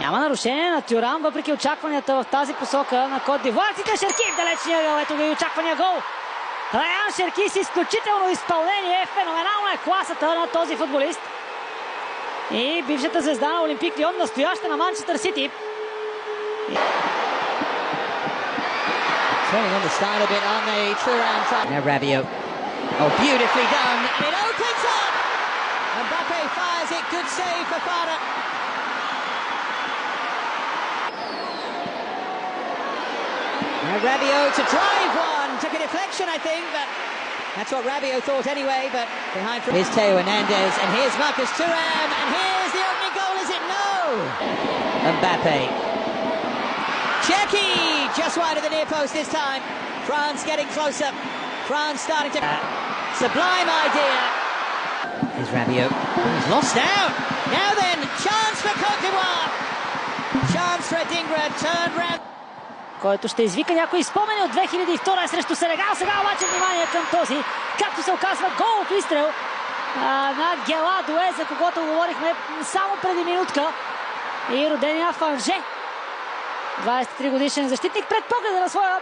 Няма нарушение на Тюрам, въпреки очакванията в тази посока на Кот д'Ивоар. Шерки в далечния ъгъл, ето ги очаквания гол. Раян Шерки с изключително изпълнение, феноменална е класата на този футболист. И бившата звезда на Олимпик Лион, настояща на Манчестър Сити. Turning on the style a bit, aren't they? Thuram trying. Now Rabiot. Oh, beautifully done. And it opens up. Mbappe fires it. Good save for Fada. Now Rabiot to drive one. Took a deflection, I think, but that's what Rabiot thought anyway. But behind from here's Theo Hernandez, and here's Marcus Thuram, and here's the opening goal. Is it no? Mbappe. Czechny just wide of the near post this time. France getting closer. France starting to... Sublime idea. Here's Rabiot. He's lost out. Now then, chance for Côte d'Ivoire. Chance for Adingra, turned round. Който ще извика някои спомени от 2002 срещу Сенегал. Сега обаче внимание към този, както се оказва, гол от изстрел на Гела Дуе, за когото говорихме само преди минутка. И родения в Анже. 23 годишен защитник пред погледа на своя